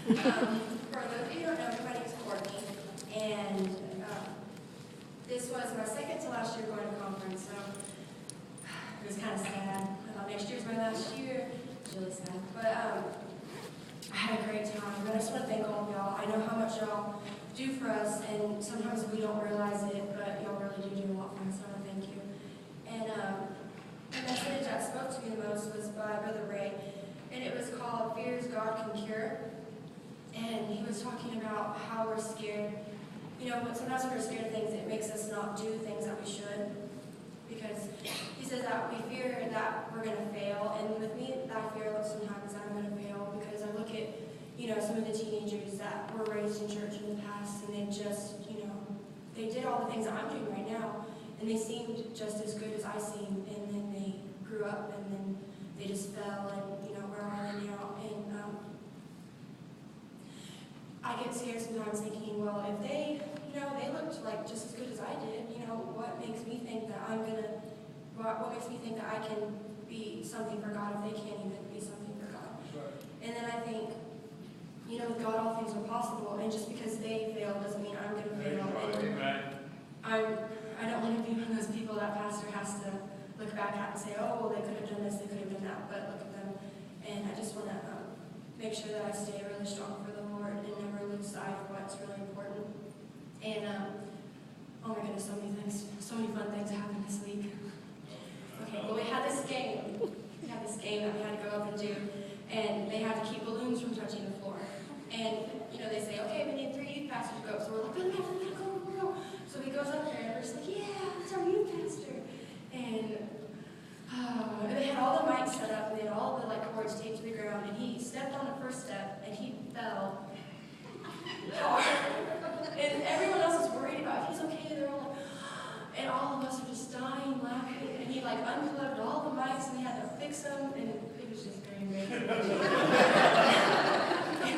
For those of you who don't know, my name is Courtney, and this was my second to last year going to conference, so it was kind of sad. I thought next year's my last year. It's really sad. But I had a great time, and I just want to thank all of y'all. I know how much y'all do for us, and sometimes we don't realize it, but y'all really do a lot for us, so I want to thank you. And the message that spoke to me the most was by Brother Ray, and it was called Fears God Can Cure. And he was talking about how we're scared. You know, sometimes when we're scared of things, it makes us not do things that we should. Because he says that we fear that we're going to fail. And with me, that fear looks sometimes that I'm going to fail. Because I look at, you know, some of the teenagers that were raised in church in the past, and they just, you know, they did all the things that I'm doing right now. And they seemed just as good as I seem. And then they grew up, and then they just fell, and, you know, where are they now? And I get scared sometimes thinking, well, if they, you know, they looked like just as good as I did, you know, what makes me think that what makes me think that I can be something for God if they can't even be something for God? Right. And then I think, you know, with God all things are possible, and just because they fail doesn't mean I'm going to fail. Right. I don't want to be one of those people that pastor has to look back at and say, oh, well, they could have done this, they could have done that, but look at them. And I just want to make sure that I stay really strong for the Lord and never lose sight of what's really important. And, oh my goodness, so many fun things happened this week. Okay, well, we had this game that we had to go up and do, and they had to keep balloons from touching the floor. And, you know, they say, okay, we need 3 youth pastors to go. So we're like, go. So he goes up there, and we're just like, yeah, that's our youth pastor. And they had all the mics set up, and they had all the cords taped to the ground, and he stepped on the first step, and he fell. And everyone else is worried about if he's okay. They're all like, and all of us are just dying laughing. And he unplugged all the mics, and they had to fix them, and it was just very amazing. And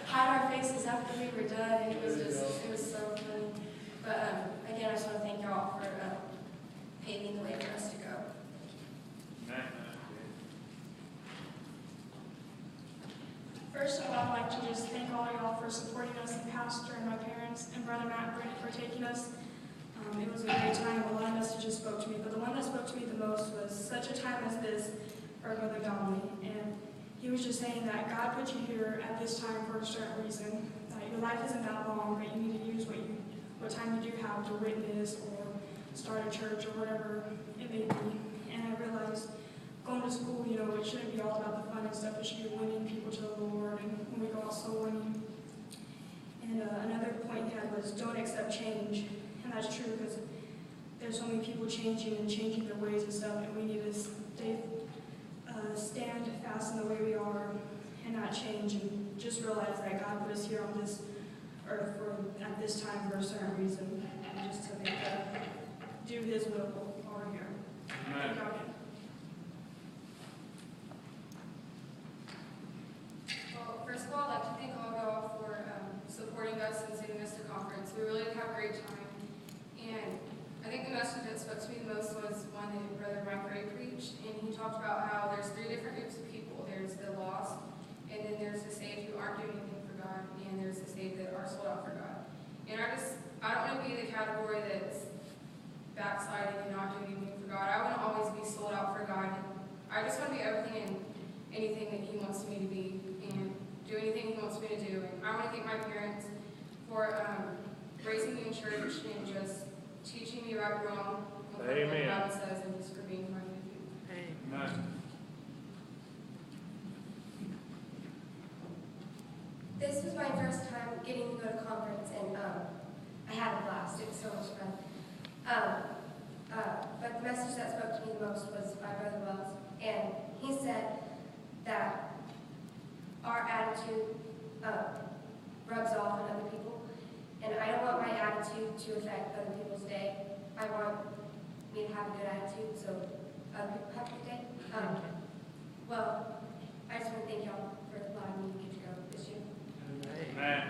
hide our faces after we were done, and it was so funny. But again, I just want to thank y'all for paving the way for us to go. First of all, I'd like to just thank all of y'all for supporting us, the pastor and my parents, and Brother Matt and Brittany for taking us. It was a great time. A lot of messages spoke to me, but the one that spoke to me the most was such a time as this for Brother Donnelly. And he was just saying that God put you here at this time for a certain reason, that your life isn't that long, but you need to use what time you do have to witness or start a church or whatever it may be. And I realized going to school, you know, it shouldn't be all about the fun and stuff. It should be winning people to the Lord, and when we go out soul winning. And another point he had was don't accept change. And that's true because there's so many people changing their ways and stuff, and we need to stand fast in the way we are and not change, and just realize that God put us here on this earth at this time for a certain reason, and just to do His will over here. Amen. Well, first of all, I'd like to thank all of y'all for supporting us and sending us to conference. We really did have a great time. And I think the message that spoke to me the most was one that Brother Mike Ray preached. And he talked about how there's 3 different groups of people. There's the lost, and then there's the saved who aren't doing anything for God, and there's the saved that are sold out for God. And I don't want to be the category that's backsliding and not doing anything for God. I want to always be sold out for God. And I just want to be everything and anything that He wants me to be, and do anything He wants me to do. And I want to thank my parents for raising me in church and just teaching me right and wrong, what the Bible says, and just for being my nephew. Amen. This was my first time getting to go to conference, and I had a blast. It was so much fun. But the message that spoke to me the most was by Brother Wells, and he said that our attitude rubs off on other people, and I don't want my attitude to affect other people's day. I want me to have a good attitude, so other people have a good day. Well, I just want to thank y'all for allowing me to get to go this year. Amen.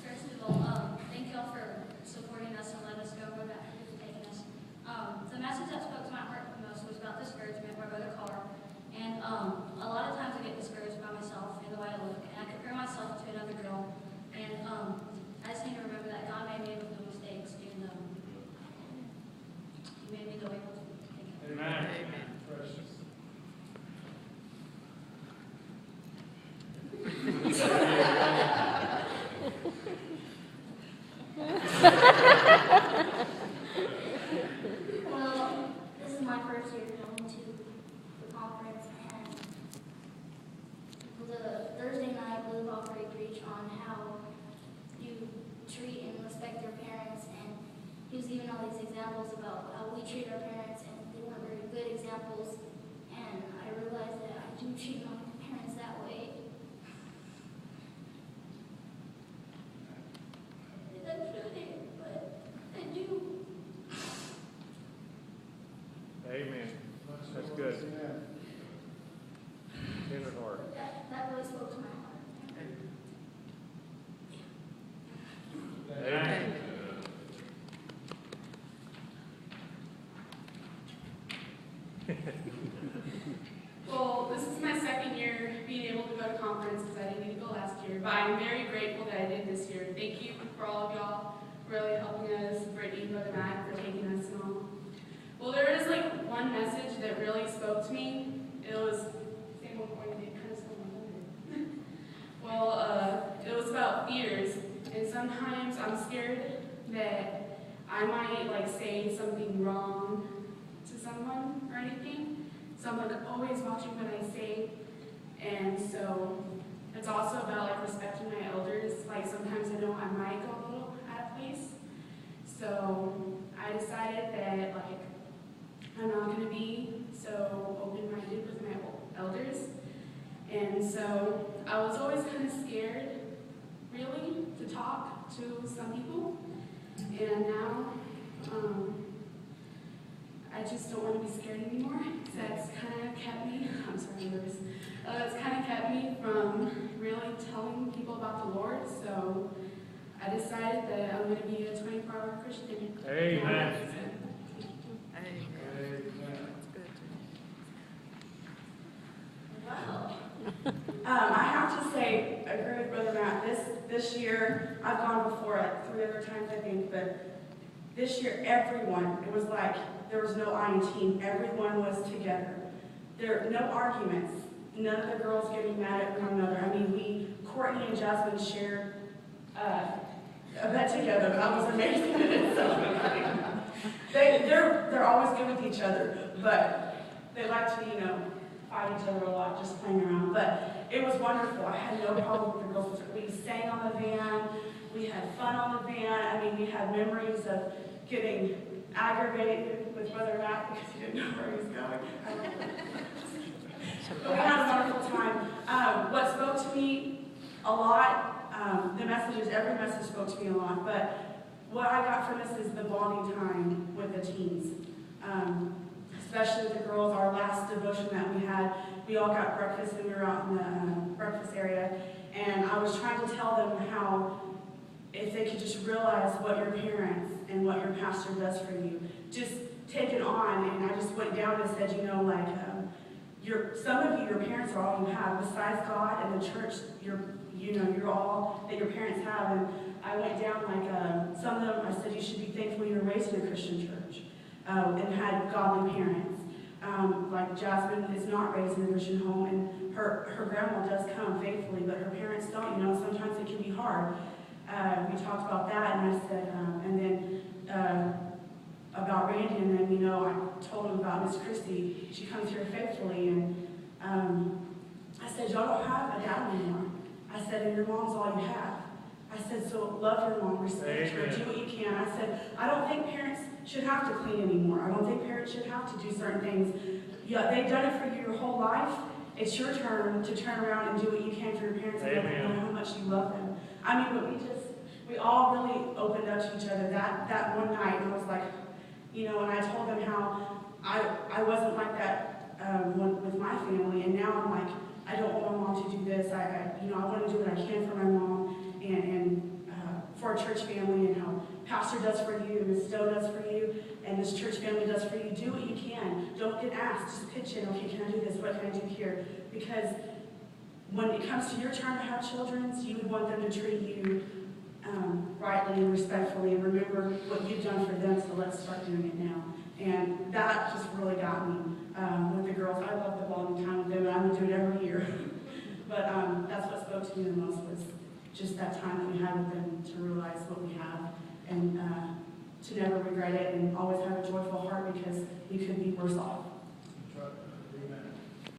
First of all, thank y'all for supporting us and letting us go where that is taking us. The message that spoke to my heart the most was about discouragement by Brother Carr. And a lot of times Well, this is my first year going to the conference, and the Thursday night Blue Hawk preached on how you treat and respect your parents, and he was giving all these examples about how we treat our parents, and they weren't very good examples, and I realized that I do treat my parents that way. That shouldn't, but I do. Amen. That's good. Tender heart. That really spoke to my heart. Amen. Well, this is my second year being able to go to conference because I didn't get to go last year, but I'm very grateful that I did this year. Thank you for all of y'all really helping us, Brittany, Brother Matt, for taking us and all. Well, there is like one message that really spoke to me. It was, same one point, it kind of stole my thunder. Well, it was about fears, and sometimes I'm scared that I might like say something wrong to someone or anything. So I'm like always watching what I say, and so it's also about like respecting my elders. Like sometimes I know I might go a little out of place, so I decided that like I'm not going to be so open-minded with my elders, and so I was always kind of scared, really, to talk to some people, and now I just don't want to be scared anymore. So that's kind of kept me, I'm sorry, I'm nervous. It's kind of kept me from really telling people about the Lord, so I decided that I'm going to be a 24-hour Christian. Amen. Wow. I have to say, I agree with Brother Matt. This year, I've gone before at 3 other times, I think, but this year, everyone, it was like there was no I in team. Everyone was together. There were no arguments. None of the girls getting mad at one another. I mean, Courtney and Jasmine shared a bed together. That was amazing in itself. They're always good with each other, but they like to, fight each other a lot, just playing around. But it was wonderful. I had no problem with the girls. We sang on the van. We had fun on the van. I mean, we had memories of getting aggravated with Brother Matt because he didn't know where he was going. But we had a wonderful time. What spoke to me a lot, the messages, every message spoke to me a lot, but what I got from this is the bonding time with the teens. Especially the girls, our last devotion that we had, we all got breakfast and we were out in the breakfast area, and I was trying to tell them how if they could just realize what your parents and what your pastor does for you, just take it on. And I just went down and said, some of you, your parents are all you have. Besides God and the church, you're all that your parents have. And I went down some of them, I said, you should be thankful you were raised in a Christian church and had godly parents. Like Jasmine is not raised in a Christian home, and her grandma does come faithfully, but her parents don't. Sometimes it can be hard. We talked about that, and I said, and then about Randy, and then, I told him about Miss Christie. She comes here faithfully, and I said, y'all don't have a dad anymore. I said, and your mom's all you have. I said, so love your mom, respect her, do what you can. I said, I don't think parents should have to clean anymore. I don't think parents should have to do certain things. Yeah, they've done it for you your whole life. It's your turn to turn around and do what you can for your parents and let them know how much you love them. But we all really opened up to each other that one night, and I was like, and I told them how I wasn't like that with my family, and now I'm like, I don't want my mom to do this. I want to do what I can for my mom and for a church family, and how Pastor does for you, and Miss Stowe does for you, and this church family does for you. Do what you can. Don't get asked. Just pitch in. Okay, can I do this? What can I do here? Because when it comes to your turn to have children, you would want them to treat you rightly and respectfully, and remember what you've done for them, so let's start doing it now. And that just really got me with the girls. I love the bonding time with them, and I would do it every year. But that's what spoke to me the most, was just that time that we had with them to realize what we have and to never regret it and always have a joyful heart because we could be worse off.